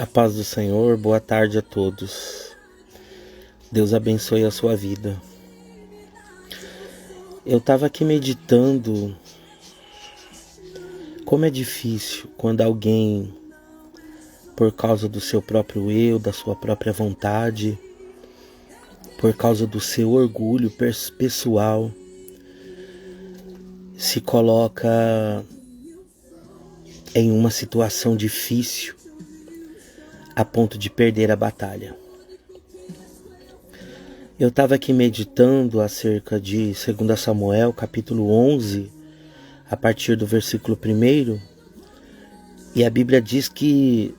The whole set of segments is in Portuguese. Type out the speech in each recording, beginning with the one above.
A paz do Senhor, boa tarde a todos. Deus abençoe a sua vida. Eu estava aqui meditando como é difícil quando alguém, por causa do seu próprio eu, da sua própria vontade, por causa do seu orgulho pessoal, se coloca em uma situação difícil a ponto de perder a batalha. Eu estava aqui meditando acerca de 2 Samuel, capítulo 11, a partir do versículo 1, e a Bíblia diz que,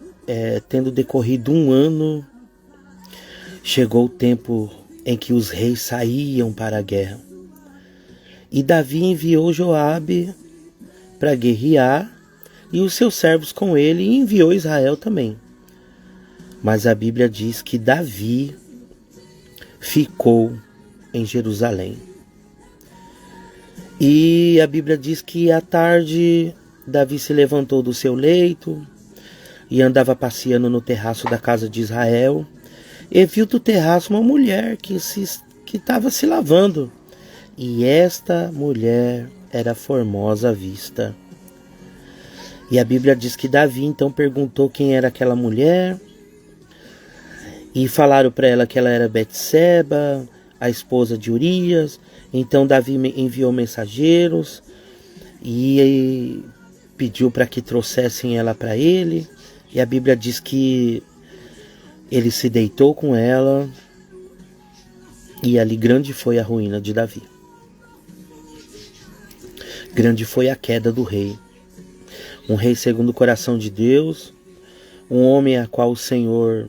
tendo decorrido 1 ano, chegou o tempo em que os reis saíam para a guerra. E Davi enviou Joabe para guerrear, e os seus servos com ele, e enviou Israel também. Mas a Bíblia diz que Davi ficou em Jerusalém. E a Bíblia diz que à tarde Davi se levantou do seu leito e andava passeando no terraço da casa de Israel, e viu do terraço uma mulher que estava se lavando. E esta mulher era formosa à vista. E a Bíblia diz que Davi então perguntou quem era aquela mulher. E falaram para ela que ela era Betseba, a esposa de Urias. Então Davi enviou mensageiros e pediu para que trouxessem ela para ele. E a Bíblia diz que ele se deitou com ela, e ali grande foi a ruína de Davi. Grande foi a queda do rei. Um rei segundo o coração de Deus, um homem a qual o Senhor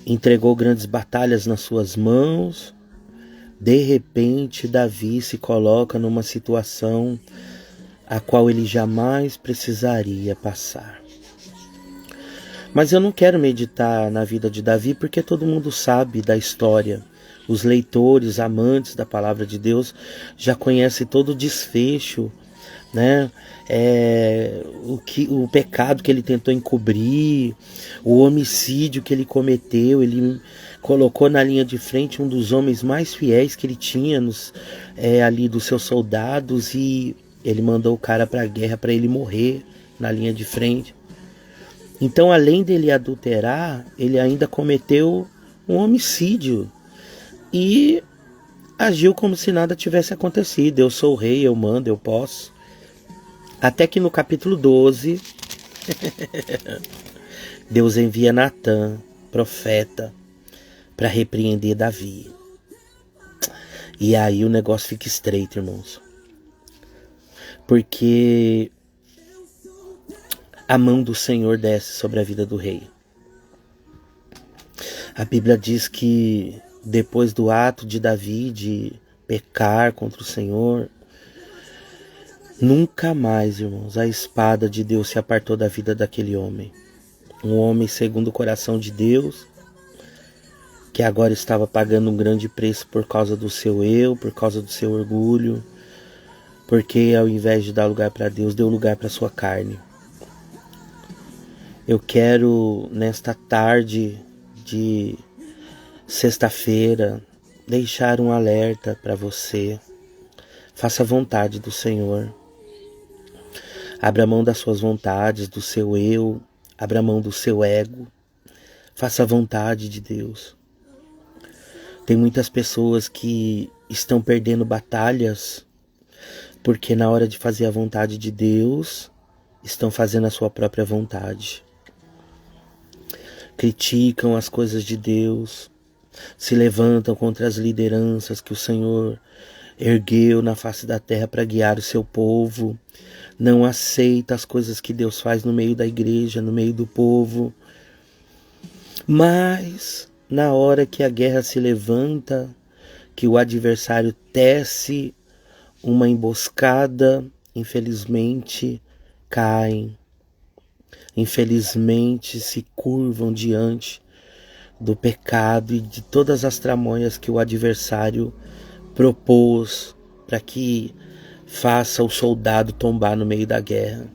entregou grandes batalhas nas suas mãos. De repente, Davi se coloca numa situação a qual ele jamais precisaria passar. Mas eu não quero meditar na vida de Davi, porque todo mundo sabe da história. Os leitores, amantes da palavra de Deus, já conhecem todo o desfecho, né? O pecado que ele tentou encobrir, o homicídio que ele cometeu. Ele colocou na linha de frente um dos homens mais fiéis que ele tinha ali dos seus soldados, e ele mandou o cara para a guerra para ele morrer na linha de frente. Então, além dele adulterar, ele ainda cometeu um homicídio e agiu como se nada tivesse acontecido. Eu sou o rei, eu mando, eu posso. Até que no capítulo 12, Deus envia Natã, profeta, para repreender Davi. E aí o negócio fica estreito, irmãos. Porque a mão do Senhor desce sobre a vida do rei. A Bíblia diz que depois do ato de Davi de pecar contra o Senhor, nunca mais, irmãos, a espada de Deus se apartou da vida daquele homem. Um homem segundo o coração de Deus, que agora estava pagando um grande preço por causa do seu eu, por causa do seu orgulho, porque ao invés de dar lugar para Deus, deu lugar para sua carne. Eu quero, nesta tarde de sexta-feira, deixar um alerta para você. Faça a vontade do Senhor. Abra mão das suas vontades, do seu eu. Abra mão do seu ego. Faça a vontade de Deus. Tem muitas pessoas que estão perdendo batalhas porque na hora de fazer a vontade de Deus, estão fazendo a sua própria vontade. Criticam as coisas de Deus, se levantam contra as lideranças que o Senhor ergueu na face da terra para guiar o seu povo, não aceita as coisas que Deus faz no meio da igreja, no meio do povo. Mas na hora que a guerra se levanta, que o adversário tece uma emboscada, infelizmente caem. Infelizmente se curvam diante do pecado e de todas as tramóias que o adversário propôs para que faça o soldado tombar no meio da guerra.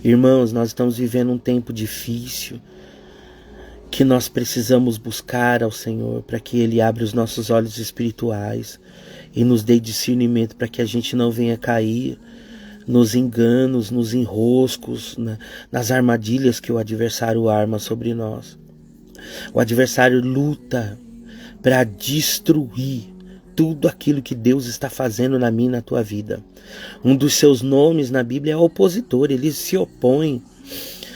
Irmãos, nós estamos vivendo um tempo difícil, que nós precisamos buscar ao Senhor para que Ele abra os nossos olhos espirituais e nos dê discernimento para que a gente não venha cair nos enganos, nos enroscos, nas armadilhas que o adversário arma sobre nós. O adversário luta para destruir tudo aquilo que Deus está fazendo na minha e na tua vida. Um dos seus nomes na Bíblia é opositor, ele se opõe.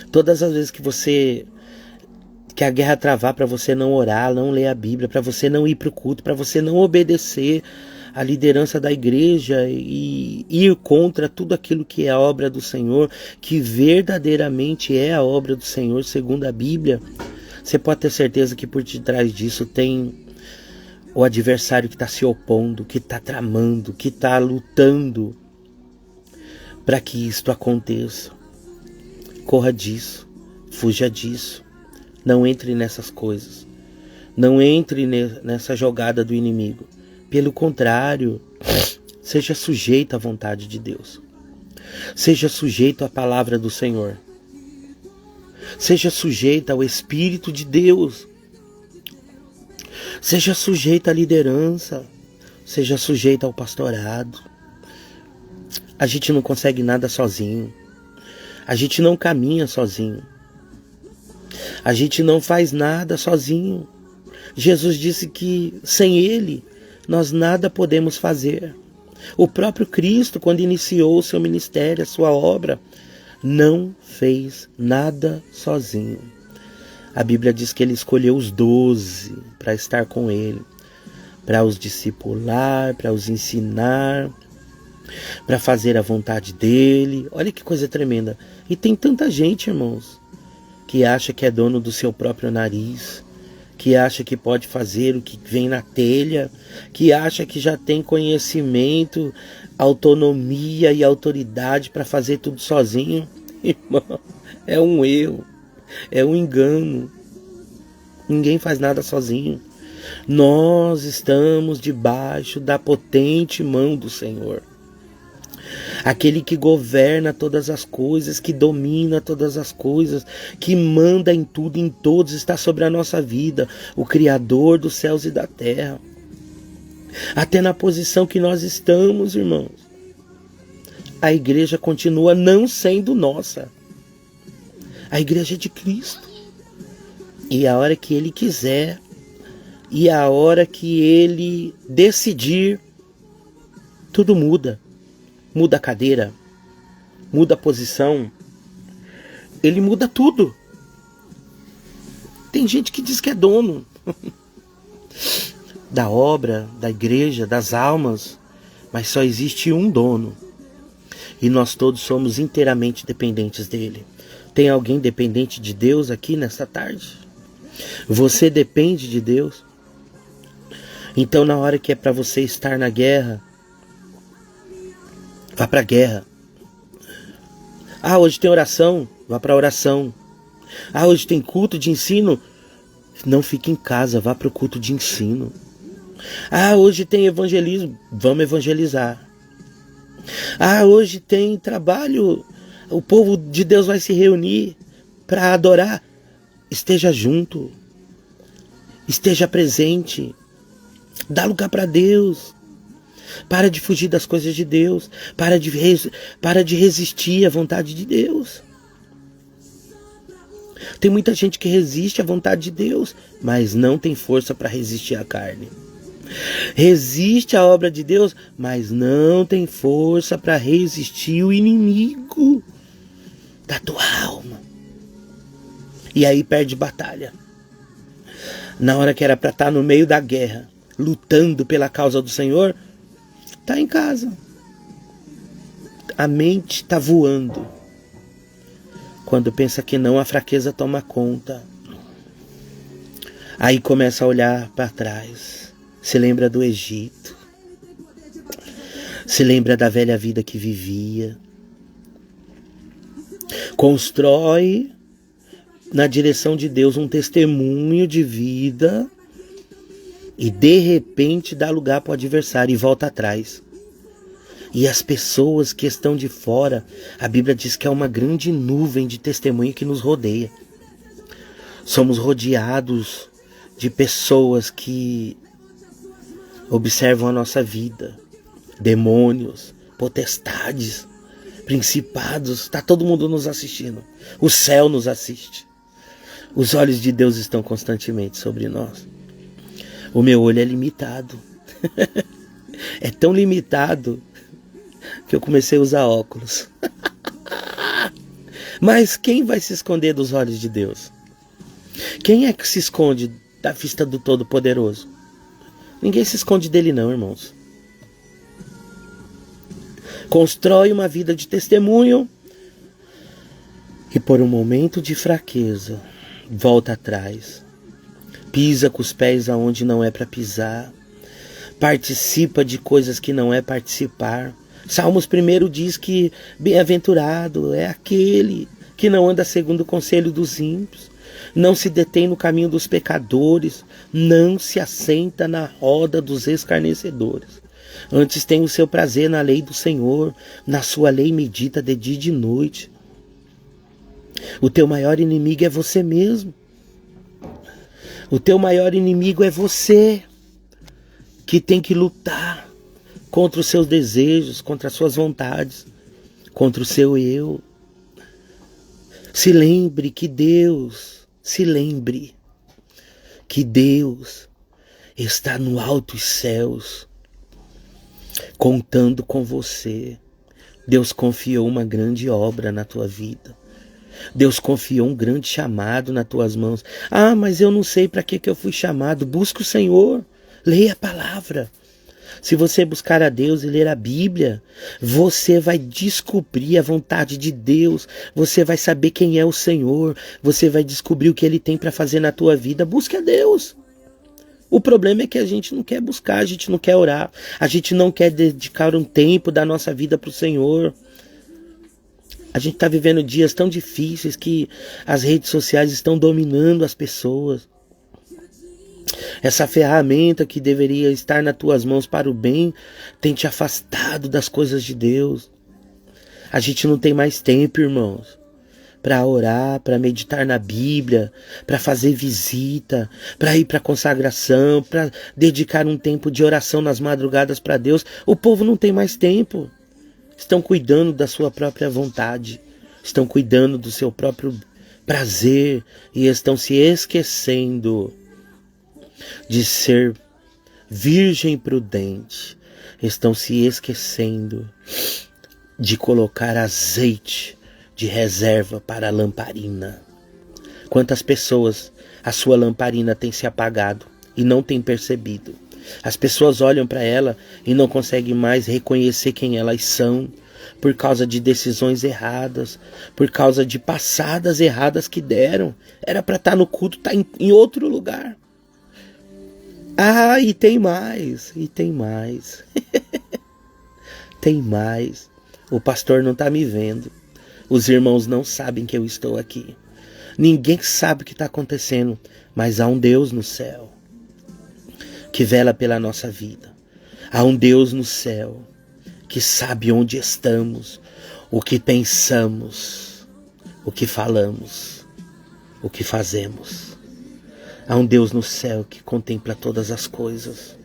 Todas as vezes que a guerra travar, para você não orar, não ler a Bíblia, para você não ir para o culto, para você não obedecer a liderança da igreja e ir contra tudo aquilo que é a obra do Senhor, que verdadeiramente é a obra do Senhor segundo a Bíblia, você pode ter certeza que por detrás disso tem o adversário que está se opondo, que está tramando, que está lutando para que isto aconteça. Corra disso, fuja disso, não entre nessas coisas, não entre nessa jogada do inimigo. Pelo contrário, seja sujeito à vontade de Deus. Seja sujeito à palavra do Senhor. Seja sujeito ao Espírito de Deus. Seja sujeito à liderança. Seja sujeito ao pastorado. A gente não consegue nada sozinho. A gente não caminha sozinho. A gente não faz nada sozinho. Jesus disse que sem Ele nós nada podemos fazer. O próprio Cristo, quando iniciou o seu ministério, a sua obra, não fez nada sozinho. A Bíblia diz que Ele escolheu os 12 para estar com Ele, para os discipular, para os ensinar, para fazer a vontade dEle. Olha que coisa tremenda. E tem tanta gente, irmãos, que acha que é dono do seu próprio nariz, que acha que pode fazer o que vem na telha, que acha que já tem conhecimento, autonomia e autoridade para fazer tudo sozinho. Irmão, é um erro, é um engano. Ninguém faz nada sozinho. Nós estamos debaixo da potente mão do Senhor. Aquele que governa todas as coisas, que domina todas as coisas, que manda em tudo e em todos, está sobre a nossa vida, o Criador dos céus e da terra. Até na posição que nós estamos, irmãos, a igreja continua não sendo nossa. A igreja é de Cristo. E a hora que Ele quiser, e a hora que Ele decidir, tudo muda. Muda a cadeira, muda a posição, Ele muda tudo. Tem gente que diz que é dono da obra, da igreja, das almas, mas só existe um dono. E nós todos somos inteiramente dependentes dele. Tem alguém dependente de Deus aqui nessa tarde? Você depende de Deus? Então na hora que é para você estar na guerra, vá para a guerra. Ah, hoje tem oração, vá para a oração. Ah, hoje tem culto de ensino, não fique em casa, vá para o culto de ensino. Ah, hoje tem evangelismo, vamos evangelizar. Ah, hoje tem trabalho, o povo de Deus vai se reunir para adorar. Esteja junto, esteja presente, dá lugar para Deus. Para de fugir das coisas de Deus. Para de resistir à vontade de Deus. Tem muita gente que resiste à vontade de Deus, mas não tem força para resistir à carne. Resiste à obra de Deus, mas não tem força para resistir o inimigo da tua alma. E aí perde batalha. Na hora que era para estar no meio da guerra, lutando pela causa do Senhor, está em casa. A mente está voando. Quando pensa que não, a fraqueza toma conta. Aí começa a olhar para trás. Se lembra do Egito. Se lembra da velha vida que vivia. Constrói na direção de Deus um testemunho de vida. E de repente dá lugar para o adversário e volta atrás. E as pessoas que estão de fora, a Bíblia diz que é uma grande nuvem de testemunho que nos rodeia. Somos rodeados de pessoas que observam a nossa vida. Demônios, potestades, principados, está todo mundo nos assistindo. O céu nos assiste. Os olhos de Deus estão constantemente sobre nós. O meu olho é limitado. É tão limitado que eu comecei a usar óculos. Mas quem vai se esconder dos olhos de Deus? Quem é que se esconde da vista do Todo-Poderoso? Ninguém se esconde dele não, irmãos. Constrói uma vida de testemunho e por um momento de fraqueza, volta atrás. Pisa com os pés aonde não é para pisar. Participa de coisas que não é participar. Salmos 1 diz que bem-aventurado é aquele que não anda segundo o conselho dos ímpios, não se detém no caminho dos pecadores, não se assenta na roda dos escarnecedores. Antes tem o seu prazer na lei do Senhor, na sua lei medita de dia e de noite. O teu maior inimigo é você mesmo. O teu maior inimigo é você, que tem que lutar contra os seus desejos, contra as suas vontades, contra o seu eu. Se lembre que Deus está no altos céus, contando com você. Deus confiou uma grande obra na tua vida. Deus confiou um grande chamado nas tuas mãos. Ah, mas eu não sei para que eu fui chamado. Busca o Senhor, leia a palavra. Se você buscar a Deus e ler a Bíblia, você vai descobrir a vontade de Deus, você vai saber quem é o Senhor, você vai descobrir o que Ele tem para fazer na tua vida. Busque a Deus. O problema é que a gente não quer buscar, a gente não quer orar, a gente não quer dedicar um tempo da nossa vida para o Senhor. A gente está vivendo dias tão difíceis que as redes sociais estão dominando as pessoas. Essa ferramenta que deveria estar nas tuas mãos para o bem tem te afastado das coisas de Deus. A gente não tem mais tempo, irmãos, para orar, para meditar na Bíblia, para fazer visita, para ir para consagração, para dedicar um tempo de oração nas madrugadas para Deus. O povo não tem mais tempo. Estão cuidando da sua própria vontade, estão cuidando do seu próprio prazer e estão se esquecendo de ser virgem prudente. Estão se esquecendo de colocar azeite de reserva para a lamparina. Quantas pessoas a sua lamparina tem se apagado e não tem percebido? As pessoas olham para ela e não conseguem mais reconhecer quem elas são, por causa de decisões erradas, por causa de passadas erradas que deram. Era para estar no culto, está em outro lugar. Ah, e tem mais. Tem mais. O pastor não está me vendo. Os irmãos não sabem que eu estou aqui. Ninguém sabe o que está acontecendo, mas há um Deus no céu que vela pela nossa vida. Há um Deus no céu que sabe onde estamos, o que pensamos, o que falamos, o que fazemos. Há um Deus no céu que contempla todas as coisas.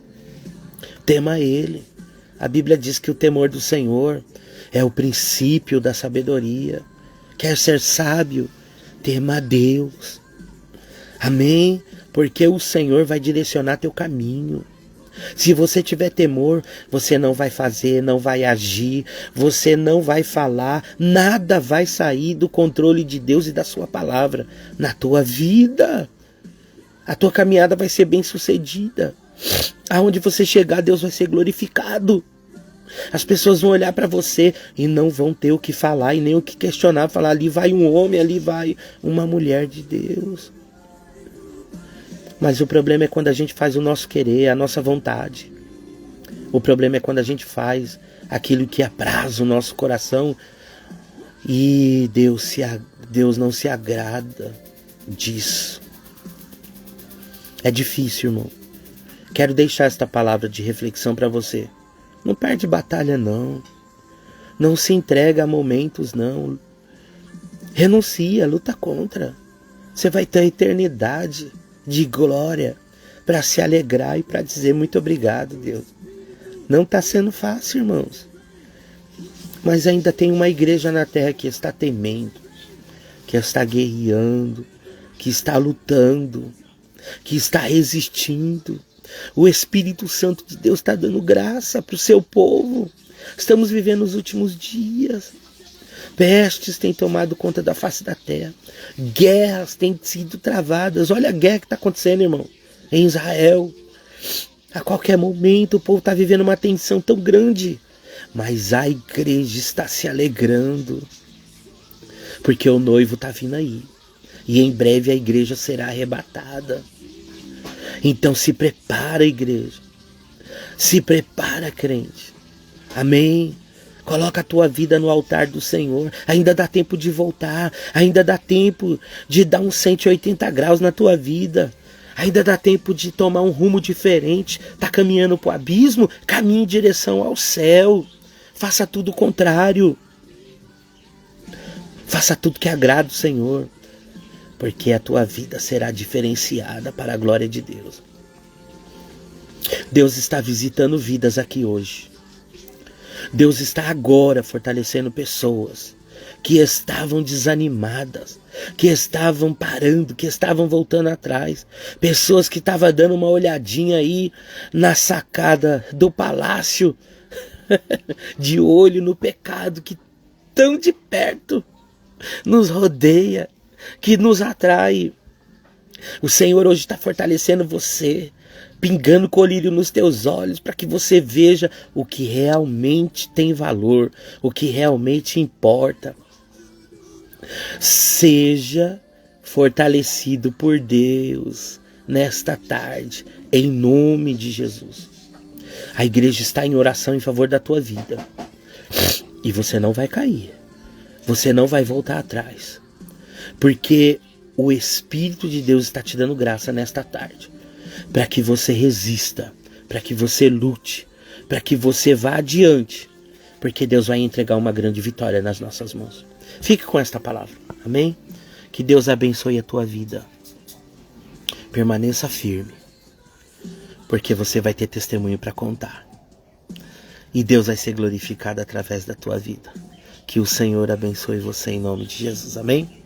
Tema Ele. A Bíblia diz que o temor do Senhor é o princípio da sabedoria. Quer ser sábio? Tema a Deus. Amém? Porque o Senhor vai direcionar teu caminho. Se você tiver temor, você não vai fazer, não vai agir, você não vai falar, nada vai sair do controle de Deus e da sua palavra na tua vida. A tua caminhada vai ser bem sucedida. Aonde você chegar, Deus vai ser glorificado. As pessoas vão olhar para você e não vão ter o que falar e nem o que questionar. Falar, ali vai um homem, ali vai uma mulher de Deus. Mas o problema é quando a gente faz o nosso querer, a nossa vontade. O problema é quando a gente faz aquilo que apraz o nosso coração e Deus não se agrada disso. É difícil, irmão. Quero deixar esta palavra de reflexão para você. Não perde batalha, não. Não se entrega a momentos, não. Renuncia, luta contra. Você vai ter a eternidade de glória para se alegrar e para dizer muito obrigado, Deus. Não está sendo fácil, irmãos. Mas ainda tem uma igreja na terra que está temendo, que está guerreando, que está lutando, que está resistindo. O Espírito Santo de Deus está dando graça para o seu povo. Estamos vivendo os últimos dias. Pestes têm tomado conta da face da terra. Guerras têm sido travadas. Olha a guerra que está acontecendo, irmão, em Israel. A qualquer momento o povo está vivendo uma tensão tão grande. Mas a igreja está se alegrando. Porque o noivo está vindo aí. E em breve a igreja será arrebatada. Então se prepara, igreja. Se prepara, crente. Amém? Coloca a tua vida no altar do Senhor. Ainda dá tempo de voltar. Ainda dá tempo de dar uns 180 graus na tua vida. Ainda dá tempo de tomar um rumo diferente. Tá caminhando para o abismo? Caminhe em direção ao céu. Faça tudo o contrário. Faça tudo que agrada o Senhor. Porque a tua vida será diferenciada para a glória de Deus. Deus está visitando vidas aqui hoje. Deus está agora fortalecendo pessoas que estavam desanimadas, que estavam parando, que estavam voltando atrás. Pessoas que estavam dando uma olhadinha aí na sacada do palácio, de olho no pecado que tão de perto nos rodeia, que nos atrai. O Senhor hoje está fortalecendo você, pingando colírio nos teus olhos, para que você veja o que realmente tem valor, o que realmente importa. Seja fortalecido por Deus nesta tarde, em nome de Jesus. A igreja está em oração em favor da tua vida. E você não vai cair. Você não vai voltar atrás. Porque o Espírito de Deus está te dando graça nesta tarde. Para que você resista. Para que você lute. Para que você vá adiante. Porque Deus vai entregar uma grande vitória nas nossas mãos. Fique com esta palavra. Amém? Que Deus abençoe a tua vida. Permaneça firme. Porque você vai ter testemunho para contar. E Deus vai ser glorificado através da tua vida. Que o Senhor abençoe você em nome de Jesus. Amém?